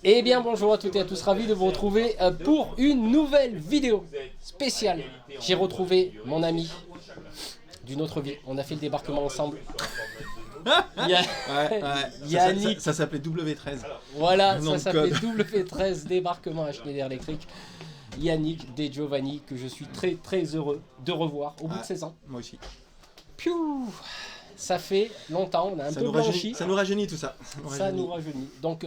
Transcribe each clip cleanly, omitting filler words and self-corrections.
Eh bien bonjour à toutes et à tous, ravi de vous retrouver pour une nouvelle vidéo spéciale. J'ai retrouvé mon ami d'une autre vie, on a fait le débarquement ensemble. Yannick. Ça s'appelait W13. Voilà, ça s'appelait W13 débarquement à Schneider Electric. Yannick De Giovanni, que je suis très très heureux de revoir au bout de 16 ans. Moi aussi. Piou, ça fait longtemps, on a un peu blanchi. Ça nous rajeunit tout ça. Ça nous rajeunit. Donc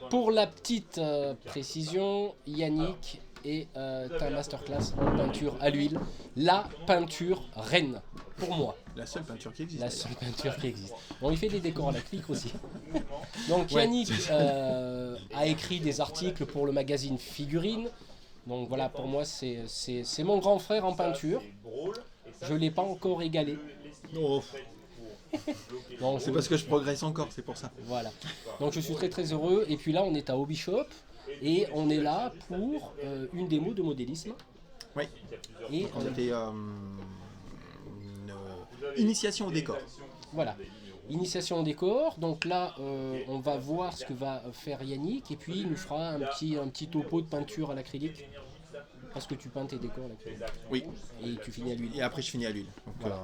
pour la petite précision, Yannick est un masterclass en peinture à l'huile. La peinture reine, pour moi. La seule peinture qui existe. La seule peinture qui existe. Bon, il fait des décors à l'acrylique aussi. Donc Yannick a écrit des articles pour le magazine Figurine. Donc voilà, pour moi c'est mon grand frère en peinture. Je ne l'ai pas encore égalé. Oh. C'est parce que je progresse encore, c'est pour ça. Voilà. Donc je suis très très heureux. Et puis là, on est à Hobby Shop et on est là pour une démo de modélisme. Oui. Et donc on était une initiation au décor. Voilà. Initiation au décor. Donc là, on va voir ce que va faire Yannick et puis il nous fera un petit topo de peinture à l'acrylique. Parce que tu peins tes décors à l'acrylique. Oui. Et tu finis à l'huile. Et après, je finis à l'huile. Donc, voilà.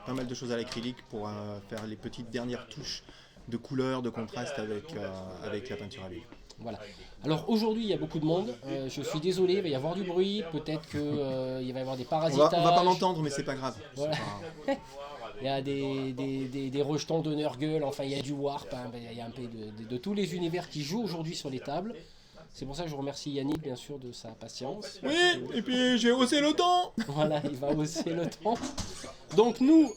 Pas mal de choses à l'acrylique pour faire les petites dernières touches de couleur, de contraste avec la peinture à l'huile. Voilà. Alors aujourd'hui il y a beaucoup de monde, je suis désolé, il va y avoir du bruit, peut-être qu'il va y avoir des parasitages. On va pas m'entendre mais c'est pas grave. Voilà. Il y a des rejetons de Nurgle, enfin il y a du Warp, hein, il y a un peu de tous les univers qui jouent aujourd'hui sur les tables. C'est pour ça que je remercie Yannick bien sûr de sa patience. Oui, et puis j'ai haussé le temps. Voilà, il va hausser le temps. Donc nous,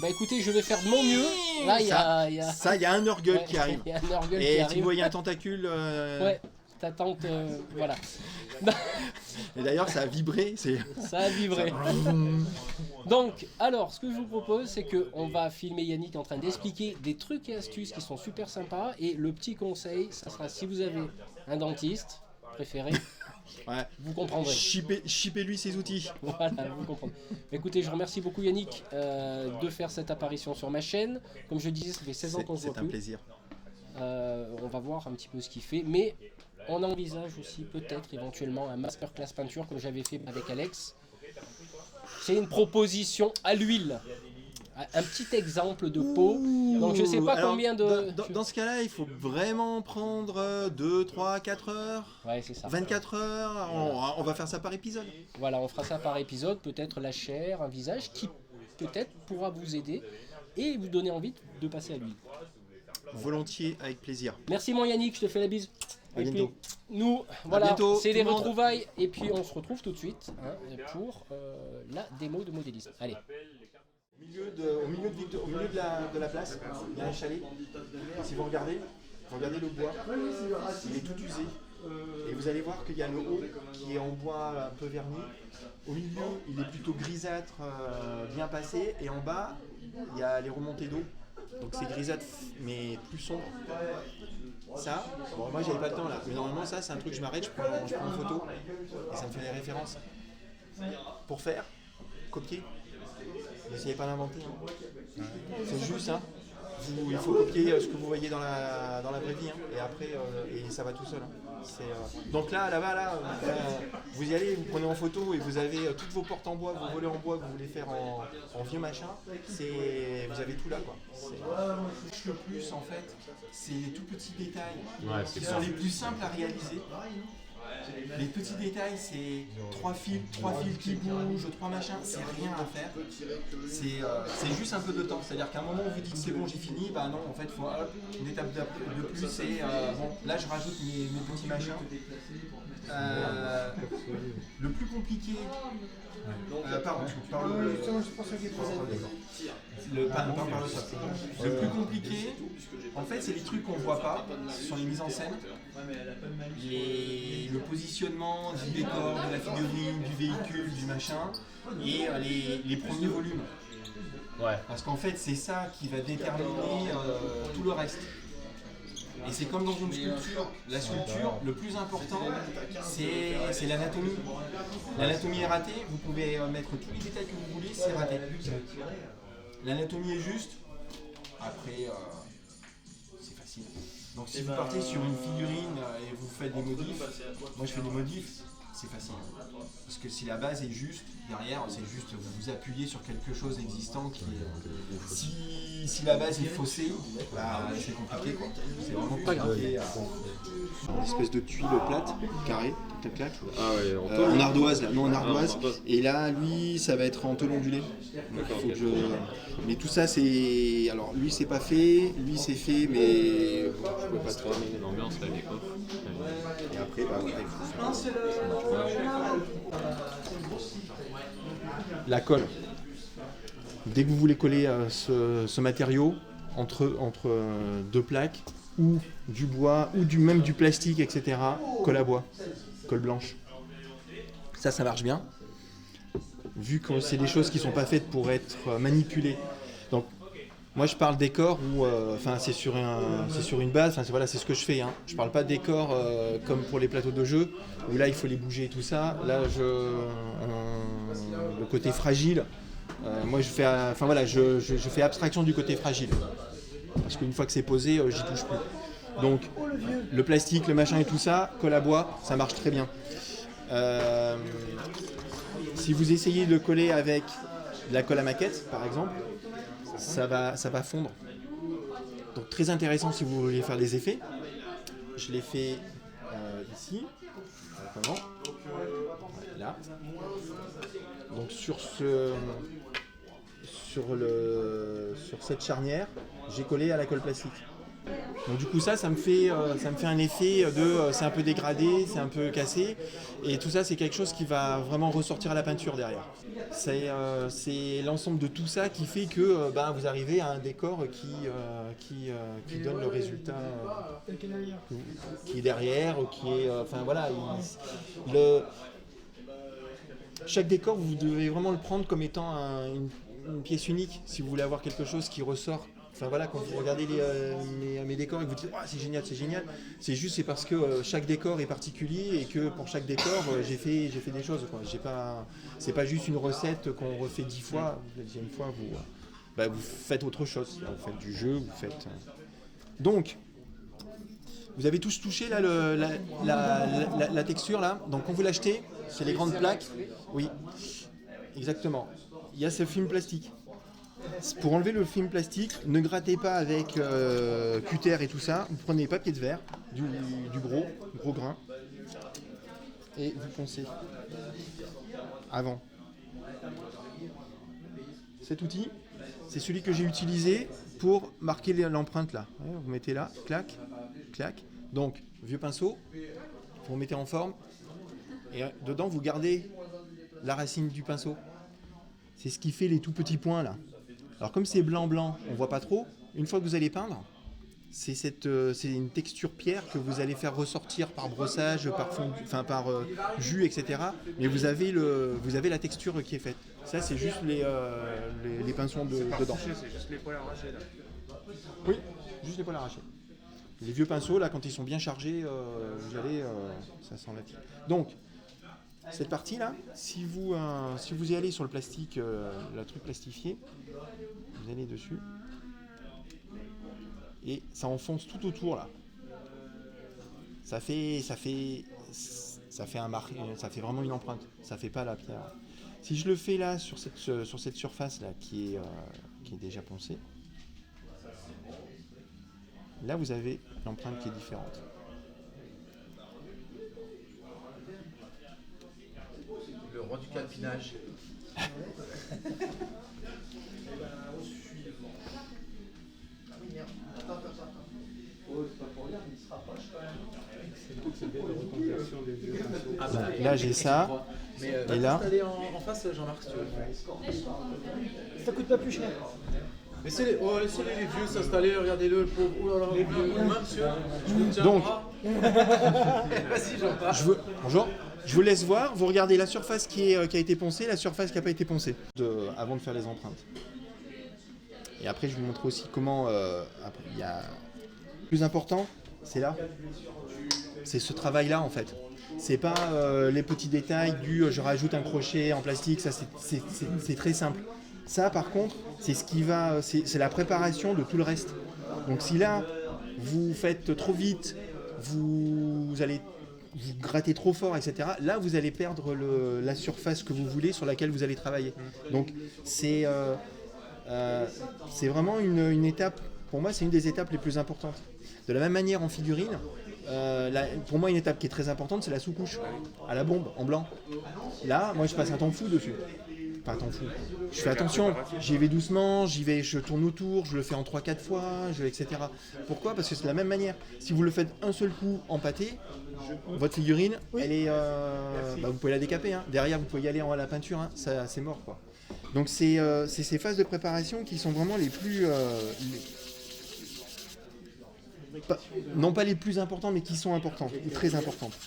écoutez, je vais faire de mon mieux. Là, il y a un Nurgle qui arrive. Il y a un Nurgle et qui arrive. tu voyais un tentacule. Ouais, ta tante, voilà. Et d'ailleurs, ça a vibré. Ça a vibré. Donc, alors, ce que je vous propose, c'est qu'on va filmer Yannick en train d'expliquer des trucs et astuces qui sont super sympas. Et le petit conseil, ça sera si vous avez un dentiste préféré, vous comprendrez. Shippez-lui ses outils. Voilà, vous comprendrez. Écoutez, je remercie beaucoup Yannick de faire cette apparition sur ma chaîne. Comme je disais, ça fait 16 ans qu'on se voit plus. C'est un plaisir. On va voir un petit peu ce qu'il fait. Mais on envisage aussi peut-être éventuellement un masterclass peinture comme j'avais fait avec Alex. C'est une proposition à l'huile. Un petit exemple de pot. Donc je sais pas combien de... Dans ce cas-là, il faut vraiment prendre 2, 3, 4 heures. Ouais, c'est ça. 24 heures. Voilà. On va faire ça par épisode. Voilà, on fera ça par épisode. Peut-être la chair, un visage qui peut-être pourra vous aider et vous donner envie de passer à l'huile. Volontiers, avec plaisir. Merci mon Yannick, je te fais la bise. À bientôt. Nous, voilà, c'est les retrouvailles et puis on se retrouve tout de suite pour la démo de modélisme. Allez. Au milieu de la place, il y a un chalet. Si vous regardez le bois, il est tout usé. Et vous allez voir qu'il y a le haut qui est en bois un peu verni. Au milieu, il est plutôt grisâtre, bien passé. Et en bas, il y a les remontées d'eau. Donc c'est grisâtre, mais plus sombre. Ça, bon, moi j'avais pas le temps là, mais normalement ça c'est un truc, je m'arrête, je prends une photo et ça me fait les références. Pour faire, copier, n'essayez pas d'inventer. Hein. C'est juste, hein. Il faut copier ce que vous voyez dans la vraie vie, hein. Et après, et ça va tout seul. Hein. Donc là-bas, vous y allez, vous prenez en photo et vous avez toutes vos portes en bois, vos volets en bois que vous voulez faire en vieux machin. Vous avez tout là, quoi. Le plus, en fait, c'est les tout petits détails qui sont les plus simples à réaliser. Les petits détails, c'est 3 fils qui bougent, 3 machins, c'est rien à faire. C'est juste un peu de temps. C'est-à-dire qu'à un moment où vous dites c'est bon, j'ai fini, bah non, en fait, il faut une étape de plus. C'est bon, là je rajoute mes petits machins. Le plus compliqué. Le plus compliqué, en fait, c'est les trucs qu'on voit pas sur les mises en scène. Le positionnement du décor, de la figurine, du véhicule, du machin, et les premiers volumes. Ouais. Parce qu'en fait, c'est ça qui va déterminer tout le reste. Et c'est comme dans une sculpture. La sculpture, le plus important, c'est l'anatomie. L'anatomie est ratée, vous pouvez mettre tous les détails que vous voulez, c'est raté. L'anatomie est juste, après, c'est facile. Donc si vous partez sur une figurine et vous faites des modifs, moi je fais des modifs, c'est facile. Parce que si la base est juste, derrière, c'est juste vous appuyez sur quelque chose d'existant qui est... Si la base est faussée, bah, c'est compliqué quoi. C'est vraiment Pas grave. compliqué. Une espèce de tuile plate, carrée, tac tac. Ah ouais, En ardoise là, non en ardoise. en ardoise. Et là, lui, ça va être en tôle ondulée. D'accord, Faut ok. que Mais tout ça, c'est. Alors, lui, c'est pas fait, lui, c'est fait, mais. Je peux pas trop. L'ambiance, là, elle est off. Et après, bah, ouais, il faut faire. La colle. Dès que vous voulez coller ce matériau entre deux plaques, ou du bois, ou même du plastique, etc., colle à bois, colle blanche. Ça marche bien. Vu que c'est des choses qui ne sont pas faites pour être manipulées. Donc, moi je parle décor où c'est sur une base, c'est ce que je fais. Hein. Je parle pas de décor comme pour les plateaux de jeu, où là il faut les bouger et tout ça. Là, le côté fragile, moi je fais abstraction du côté fragile. Parce qu'une fois que c'est posé, j'y touche plus. Donc, le plastique, le machin et tout ça, colle à bois, ça marche très bien. Si vous essayez de coller avec de la colle à maquette, par exemple, ça va fondre. Donc très intéressant si vous voulez faire des effets. Je l'ai fait ici, avant, là. Donc sur cette charnière, j'ai collé à la colle plastique. Donc du coup ça me fait un effet de c'est un peu dégradé, c'est un peu cassé, et tout ça c'est quelque chose qui va vraiment ressortir à la peinture derrière. C'est l'ensemble de tout ça qui fait que vous arrivez à un décor qui donne le résultat qui est derrière, qui est chaque décor vous devez vraiment le prendre comme étant une pièce unique si vous voulez avoir quelque chose qui ressort. Quand vous regardez mes décors et que vous dites oh, c'est génial, c'est parce que chaque décor est particulier et que pour chaque décor j'ai fait des choses. C'est pas juste une recette qu'on refait 10 fois. La 10e fois vous faites autre chose. Vous faites du jeu, vous faites. Donc vous avez tous touché là la texture là. Donc quand vous l'achetez, c'est les grandes plaques. Oui, exactement. Il y a ce film plastique. Pour enlever le film plastique, ne grattez pas avec cutter et tout ça. Vous prenez papier de verre, du gros grain, et vous poncez avant. Cet outil, c'est celui que j'ai utilisé pour marquer l'empreinte là. Vous mettez là, clac, clac. Donc, vieux pinceau, vous mettez en forme, et dedans vous gardez la racine du pinceau. C'est ce qui fait les tout petits points là. Alors comme c'est blanc, on voit pas trop. Une fois que vous allez peindre, c'est une texture pierre que vous allez faire ressortir par brossage, par jus, etc. Mais vous avez la texture qui est faite. Ça c'est juste les pinceaux dedans. C'est juste les poils arrachés là. Oui, juste les poils arrachés. Les vieux pinceaux là, quand ils sont bien chargés, ça sent la tire. Donc cette partie là, si vous y allez sur le plastique, le truc plastifié, vous allez dessus et ça enfonce tout autour là. Ça fait vraiment une empreinte. Ça fait pas la pierre. Si je le fais là sur cette surface là qui est déjà poncée, là vous avez l'empreinte qui est différente. Le roi du calpinage. Là j'ai ça. Et là, en face, Jean-Marc, si tu veux. Ça coûte pas plus cher. Laissez-les vieux s'installer, regardez-le, le pauvre. Oh là là, les vieux, monsieur. Je vous tiens Donc, vas-y, Jean-Marc. bonjour. Je vous laisse voir, vous regardez la surface qui a été poncée, la surface qui n'a pas été poncée, avant de faire les empreintes. Et après, je vais vous montrer aussi comment... il y a... Le plus important, c'est là. C'est ce travail-là, en fait. C'est pas les petits détails je rajoute un crochet en plastique, ça c'est très simple. Ça, par contre, c'est la préparation de tout le reste. Donc si là, vous faites trop vite, vous grattez trop fort, etc. Là, vous allez perdre la surface que vous voulez sur laquelle vous allez travailler. Donc, c'est vraiment une étape, pour moi, c'est une des étapes les plus importantes. De la même manière, en figurine, pour moi, une étape qui est très importante, c'est la sous-couche, à la bombe, en blanc. Là, moi, je passe un temps fou dessus. Enfin, un temps fou. Je fais attention, j'y vais doucement, je tourne autour, je le fais en 3-4 fois, etc. Pourquoi ? Parce que c'est de la même manière. Si vous le faites un seul coup empâté, votre figurine, elle est, vous pouvez la décaper. Hein. Derrière, vous pouvez y aller à la peinture, hein. Ça, c'est mort, quoi. Donc, c'est ces phases de préparation qui sont vraiment les plus... non pas les plus importantes, mais qui sont importantes, ou très importantes.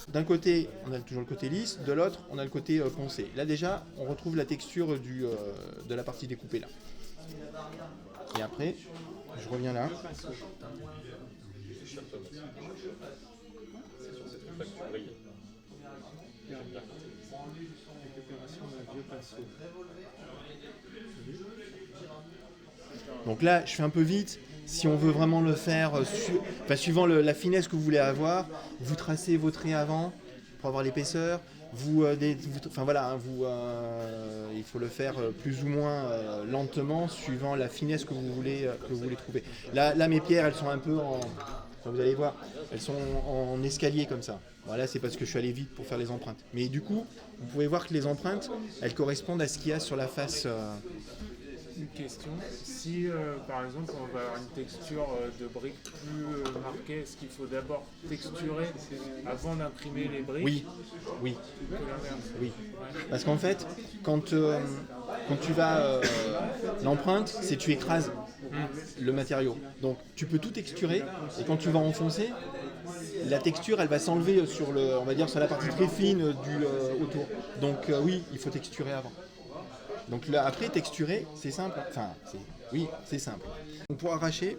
D'un côté, on a toujours le côté lisse, de l'autre, on a le côté poncé. Là déjà, on retrouve la texture de la partie découpée là. Et après, je reviens là. Donc là, je fais un peu vite. Si on veut vraiment le faire, suivant la finesse que vous voulez avoir, vous tracez vos traits avant pour avoir l'épaisseur. Il faut le faire plus ou moins lentement, suivant la finesse que vous voulez trouver. Là, mes pierres, elles sont un peu vous allez voir, elles sont en escalier comme ça. Voilà, c'est parce que je suis allé vite pour faire les empreintes. Mais du coup, vous pouvez voir que les empreintes, elles correspondent à ce qu'il y a sur la face. Une question, si par exemple on va avoir une texture de briques plus marquée, est-ce qu'il faut d'abord texturer avant d'imprimer les briques? Oui. Que l'inverse? Oui. Parce qu'en fait, quand tu vas l'empreinte, c'est tu écrases le matériau. Donc tu peux tout texturer et quand tu vas enfoncer, la texture elle va s'enlever sur la partie très fine autour. Donc oui, il faut texturer avant. Donc là, après, texturer, c'est simple. C'est simple. Donc pour arracher,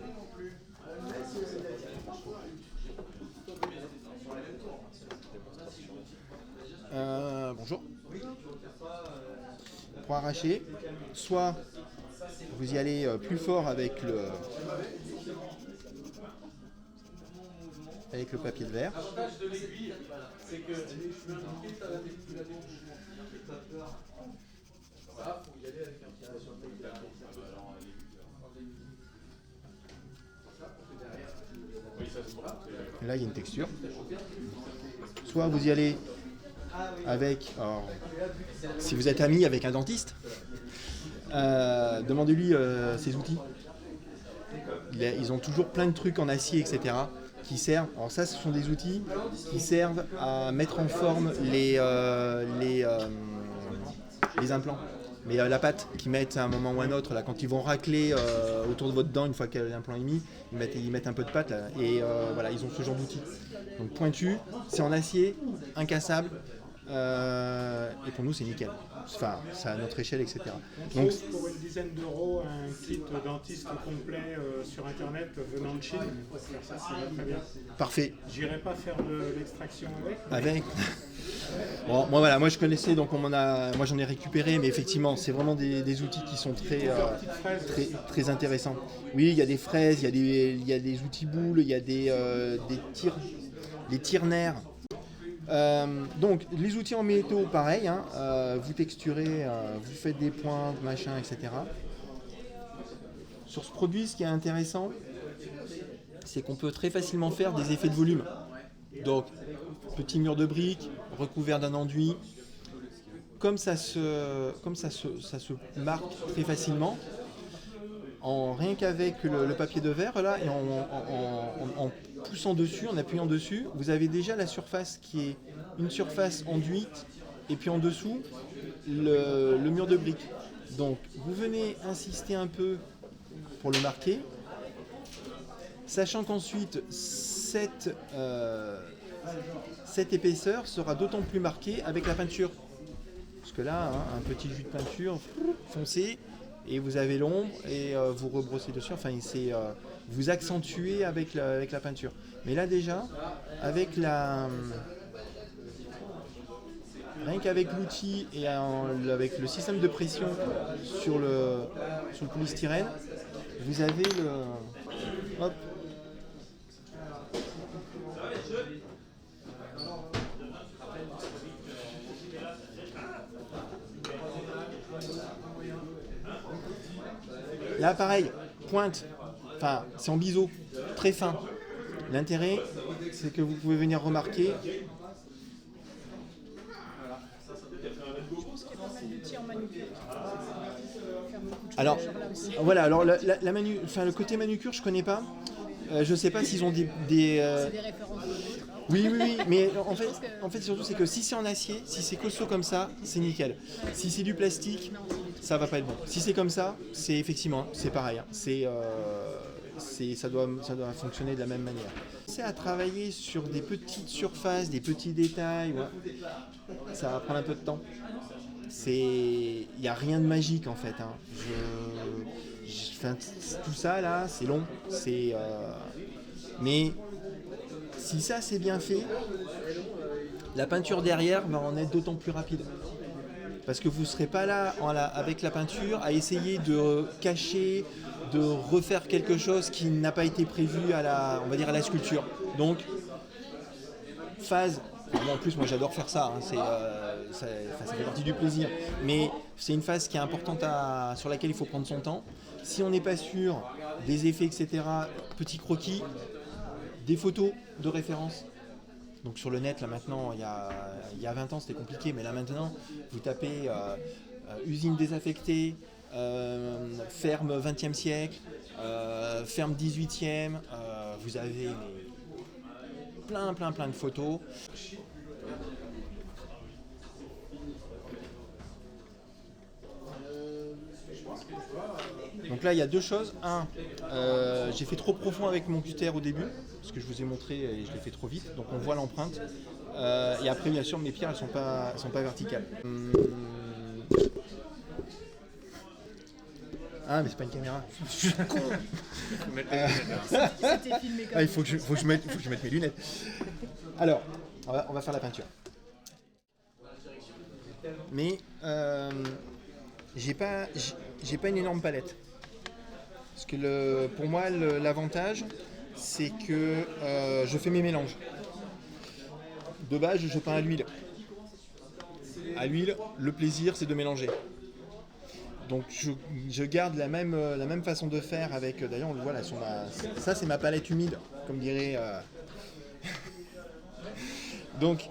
bonjour. Pour arracher, soit vous y allez plus fort avec le papier de verre. Là, il y a une texture. Soit vous y allez avec... si vous êtes ami avec un dentiste, demandez-lui ses outils. Ils ont toujours plein de trucs en acier, etc. qui servent... Alors ça, ce sont des outils qui servent à mettre en forme les implants. Mais la pâte qu'ils mettent à un moment ou à un autre, là, quand ils vont racler autour de votre dent, une fois que l'implant est mis, ils mettent un peu de pâte là, et voilà, ils ont ce genre d'outils. Donc pointu, c'est en acier, incassable, et pour nous c'est nickel. Enfin, c'est à notre échelle, etc. Donc, pour une dizaine d'euros, un kit dentiste complet sur internet venant de Chine, pour faire ça, ça va très bien. Parfait. J'irai pas faire de l'extraction avec. Avec. Bon, moi je connaissais, donc moi j'en ai récupéré, mais effectivement c'est vraiment des outils qui sont très intéressants. Oui, il y a des fraises, il y a des outils boules, il y a des tire-nerfs. Donc les outils en métaux, pareil, hein, vous texturez, vous faites des pointes, machin, etc. Sur ce produit, ce qui est intéressant, c'est qu'on peut très facilement faire des effets de volume. Donc, petit mur de briques, recouvert d'un enduit. Comme ça se marque très facilement, rien qu'avec le papier de verre, là, et en poussant dessus, en appuyant dessus, vous avez déjà la surface qui est une surface enduite, et puis en dessous, le mur de briques. Donc, vous venez insister un peu pour le marquer, sachant qu'ensuite, cette épaisseur sera d'autant plus marquée avec la peinture. Parce que là, un petit jus de peinture foncé, et vous avez l'ombre, et vous rebrossez dessus, enfin, vous accentuez avec la peinture. Mais là déjà, rien qu'avec l'outil et avec le système de pression sur le polystyrène, vous avez Là, pareil, pointe, enfin, c'est en biseau, très fin. L'intérêt, c'est que vous pouvez venir remarquer. Alors, voilà, alors le côté manucure, je connais pas. Je sais pas s'ils ont des C'est des références. Oui, mais en fait surtout c'est que si c'est en acier, si c'est costaud comme ça, c'est nickel. Si c'est du plastique, ça va pas être bon. Si c'est comme ça, c'est effectivement, c'est pareil. Hein. Ça doit fonctionner de la même manière. C'est à travailler sur des petites surfaces, des petits détails. Ouais. Ça va prendre un peu de temps. Il n'y a rien de magique en fait. Hein. Tout ça là, c'est long. Mais si ça c'est bien fait, la peinture derrière va en être d'autant plus rapide. Parce que vous ne serez pas là avec la peinture à essayer de cacher, de refaire quelque chose qui n'a pas été prévu à la sculpture. Donc, phase. En plus, moi j'adore faire ça, hein, ça fait partie du plaisir. Mais c'est une phase qui est importante sur laquelle il faut prendre son temps. Si on n'est pas sûr des effets, etc., petits croquis, des photos de référence. Donc sur le net, là maintenant, il y a 20 ans c'était compliqué, mais là maintenant, vous tapez usine désaffectée, ferme 20e siècle, ferme 18e, vous avez plein de photos. Donc là il y a deux choses. Un, j'ai fait trop profond avec mon cutter au début, parce que je vous ai montré et je l'ai fait trop vite, donc on voit l'empreinte. Et après bien sûr mes pierres elles sont pas verticales. Ah mais c'est pas une caméra. Je suis con. C'était filmé comme il faut que je mette mes lunettes. Alors, on va faire la peinture. Mais j'ai pas une énorme palette. Parce que pour moi l'avantage c'est que je fais mes mélanges. De base je peins à l'huile. À l'huile, le plaisir c'est de mélanger. Donc je garde la même façon de faire avec, d'ailleurs on le voit là sur ça c'est ma palette humide, comme dirait donc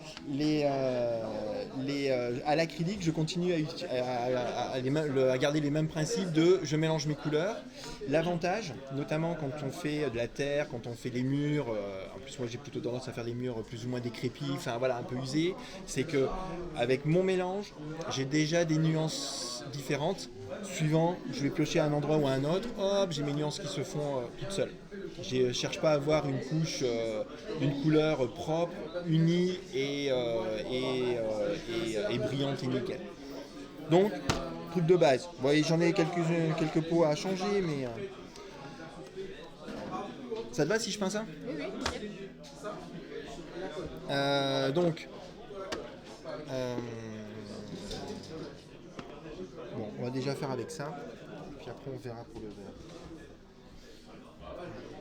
à l'acrylique je continue à garder les mêmes principes de je mélange mes couleurs. L'avantage, notamment quand on fait de la terre, quand on fait des murs, en plus moi j'ai plutôt tendance à faire des murs plus ou moins décrépits, enfin voilà un peu usés, c'est que avec mon mélange j'ai déjà des nuances différentes. Suivant, je vais piocher à un endroit ou à un autre, hop, j'ai mes nuances qui se font toutes seules. Je ne cherche pas à avoir une couche d'une couleur propre, unie et brillante et nickel. Donc, truc de base. Vous voyez, j'en ai quelques pots à changer, mais ça te va si je peins ça ? Oui. Donc, bon, on va déjà faire avec ça, puis après on verra pour le verre.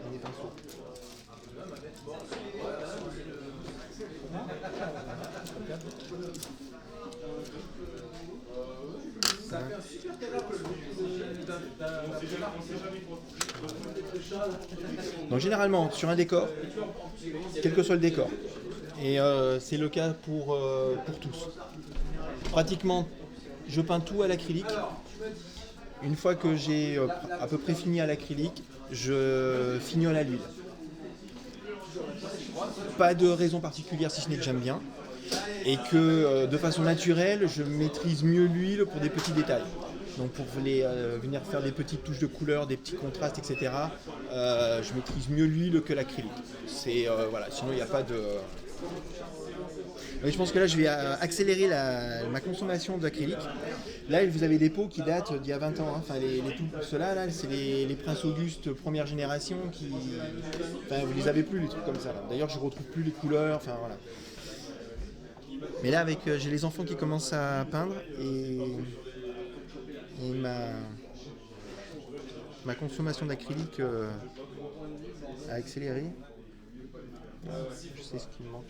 On est pinceau. Donc généralement sur un décor, quel que soit le décor, et c'est le cas pour tous. Pratiquement, je peins tout à l'acrylique. Une fois que j'ai à peu près fini à l'acrylique, je fignole à l'huile. Pas de raison particulière si ce n'est que j'aime bien. Et que de façon naturelle, je maîtrise mieux l'huile pour des petits détails. Donc pour venir faire des petites touches de couleur, des petits contrastes, etc., je maîtrise mieux l'huile que l'acrylique. Voilà, sinon il n'y a pas de... Mais je pense que là je vais accélérer ma consommation d'acrylique. Là vous avez des pots qui datent d'il y a 20 ans. Hein. Enfin, ceux-là, là, c'est les Prince Auguste première génération qui... Enfin, vous les avez plus les trucs comme ça. Là. D'ailleurs je ne retrouve plus les couleurs. Enfin voilà. Mais là j'ai les enfants qui commencent à peindre et ma consommation d'acrylique a accéléré. Je sais ce qui me manque.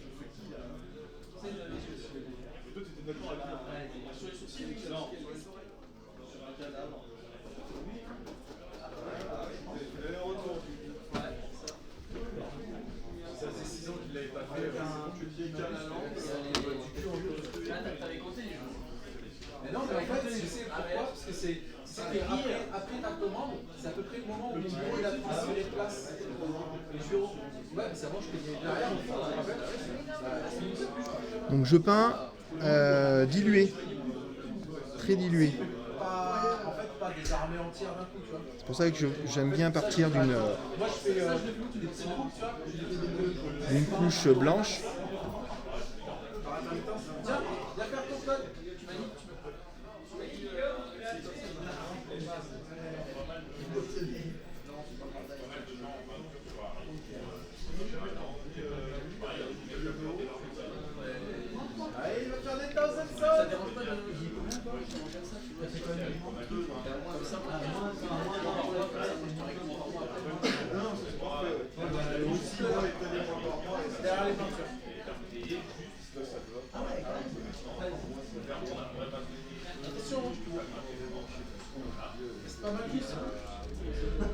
Donc je peins dilué, très dilué. C'est pour ça que j'aime bien partir d'une couche blanche.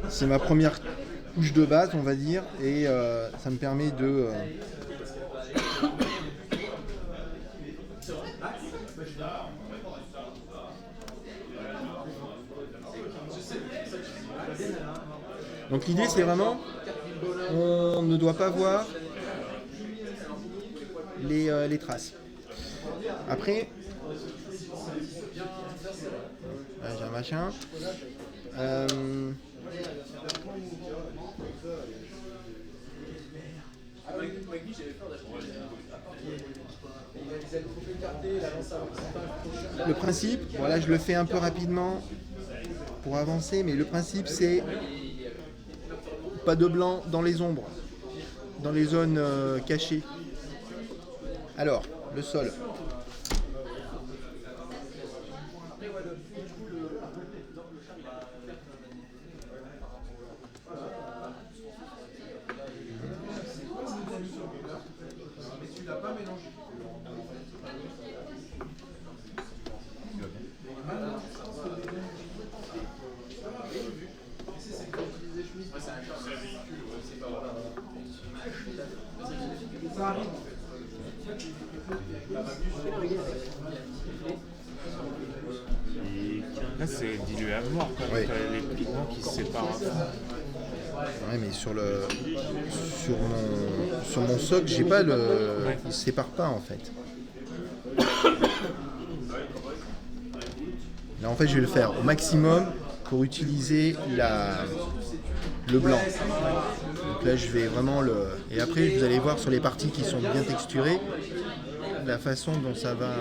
C'est ma première couche de base, on va dire, et ça me permet de donc l'idée c'est vraiment, on ne doit pas voir les traces. Après, là, j'ai un machin. Le principe, voilà, je le fais un peu rapidement pour avancer, mais le principe c'est pas de blanc dans les ombres, dans les zones cachées. Alors, le sol. Là, c'est dilué à mort, quand Oui. t'as les pigments qui se séparent. Ouais, mais sur mon socle, j'ai pas le. Il se sépare pas en fait. Là en fait je vais le faire au maximum pour utiliser le blanc. Donc là je vais vraiment le. Et après vous allez voir sur les parties qui sont bien texturées, la façon dont ça va.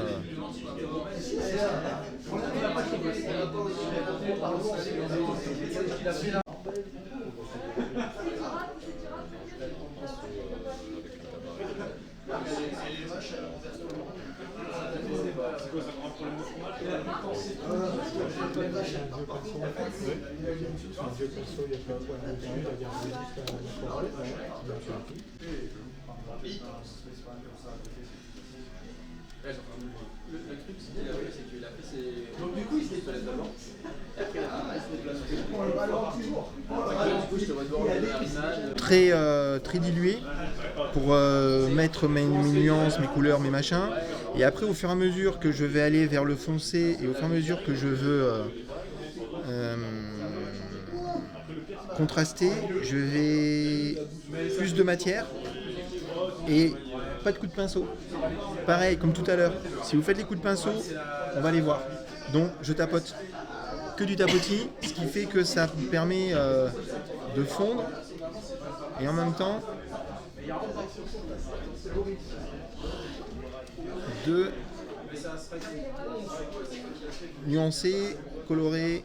Très dilué pour mettre mes nuances, mes couleurs, mes machins. Et après, au fur et à mesure que je vais aller vers le foncé et au fur et à mesure que je veux contraster, je vais plus de matière et pas de coup de pinceau. Pareil, comme tout à l'heure, si vous faites les coups de pinceau, on va les voir. Donc, je tapote. Que du tapotis, ce qui fait que ça me permet de fondre et en même temps de nuancer, colorer.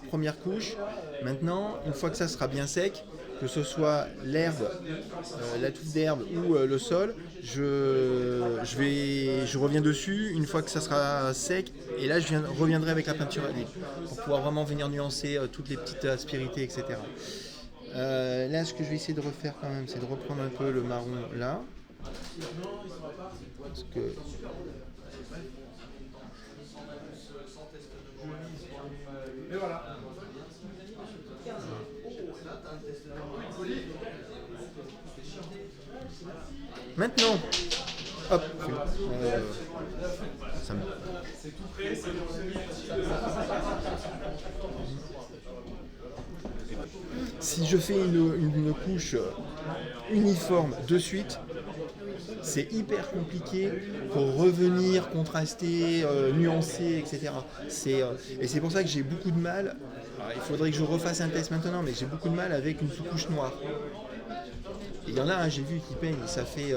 Première couche. Maintenant, une fois que ça sera bien sec, que ce soit l'herbe, la touffe d'herbe ou le sol, je reviens dessus une fois que ça sera sec et là je reviendrai avec la peinture à l'huile pour pouvoir vraiment venir nuancer toutes les petites aspérités, etc. Là, ce que je vais essayer de refaire quand même, c'est de reprendre un peu le marron là. Parce que Maintenant, hop, ça me... Si je fais une couche uniforme de suite, c'est hyper compliqué pour revenir, contraster, nuancer, etc. Et c'est pour ça que j'ai beaucoup de mal. Alors, il faudrait que je refasse un test maintenant, mais j'ai beaucoup de mal avec une sous-couche noire. Et il y en a, j'ai vu qui peignent, ça fait,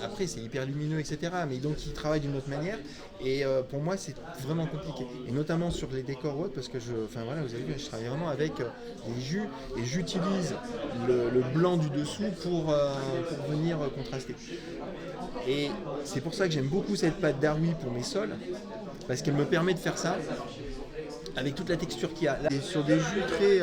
après c'est hyper lumineux, etc. Mais donc ils travaillent d'une autre manière. Et pour moi c'est vraiment compliqué. Et notamment sur les décors hautes, parce que vous avez vu, je travaille vraiment avec des jus et j'utilise le blanc du dessous pour venir contraster. Et c'est pour ça que j'aime beaucoup cette pâte Darui pour mes sols, parce qu'elle me permet de faire ça avec toute la texture qu'il y a là. Et sur des jus très...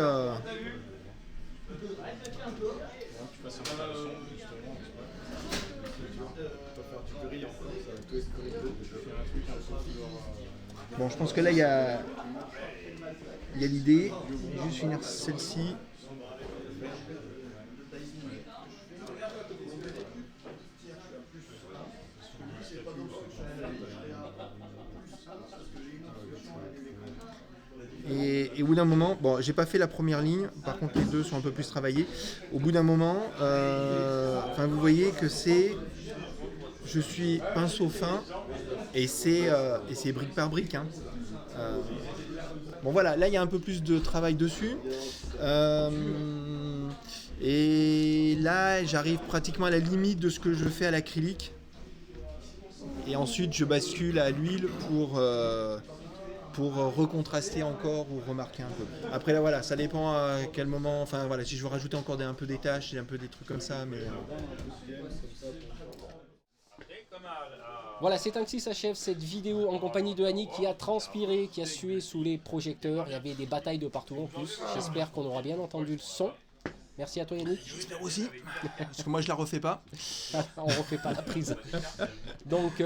Bon, je pense que là, il y a l'idée. Juste finir celle-ci. Et au bout d'un moment, bon, j'ai pas fait la première ligne, par contre les deux sont un peu plus travaillés. Au bout d'un moment, vous voyez que je suis pinceau fin et c'est brique par brique. Hein. Bon voilà, là il y a un peu plus de travail dessus. Et là j'arrive pratiquement à la limite de ce que je fais à l'acrylique. Et ensuite je bascule à l'huile pour recontraster encore ou remarquer un peu. Après là voilà, ça dépend à quel moment, si je veux rajouter encore un peu des taches, un peu des trucs comme ça, mais... Voilà, c'est ainsi s'achève cette vidéo en compagnie de Annick qui a transpiré, qui a sué sous les projecteurs. Il y avait des batailles de partout en plus. J'espère qu'on aura bien entendu le son. Merci à toi Yannick. J'espère aussi, parce que moi je la refais pas. On refait pas la prise. Donc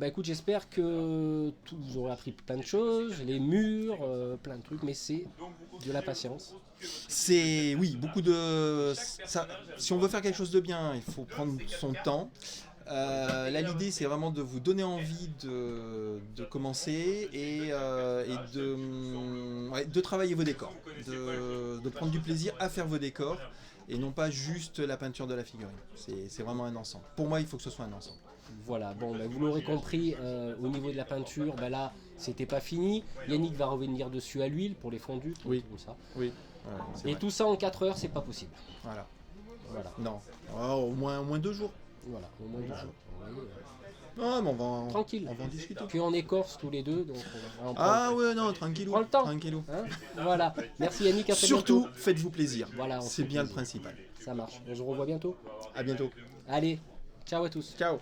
écoute, j'espère que vous aurez appris plein de choses, les murs, plein de trucs, mais c'est de la patience. C'est, oui, beaucoup de... Ça, si on veut faire quelque chose de bien, il faut prendre son temps. Là l'idée c'est vraiment de vous donner envie de commencer et de travailler vos décors, de prendre du plaisir à faire vos décors et non pas juste la peinture de la figurine. C'est vraiment un ensemble. Pour moi il faut que ce soit un ensemble. Voilà, bon vous l'aurez compris, au niveau de la peinture, là c'était pas fini. Yannick va revenir dessus à l'huile pour les fondus, oui. Comme ça. Oui. Et vrai. Tout ça en 4 heures c'est pas possible. Voilà. Non, au moins 2 jours. Voilà, au moins 2 jours. Non, mais tranquille. On va en discuter. Puis on écorce tous les deux, donc tranquillou. Prends le temps. Tranquillou. Hein, voilà. Merci Yannick. À surtout, faites-vous plaisir. Voilà, c'est bien le principal. Ça marche. On se revoit bientôt. À bientôt. Allez, ciao à tous. Ciao.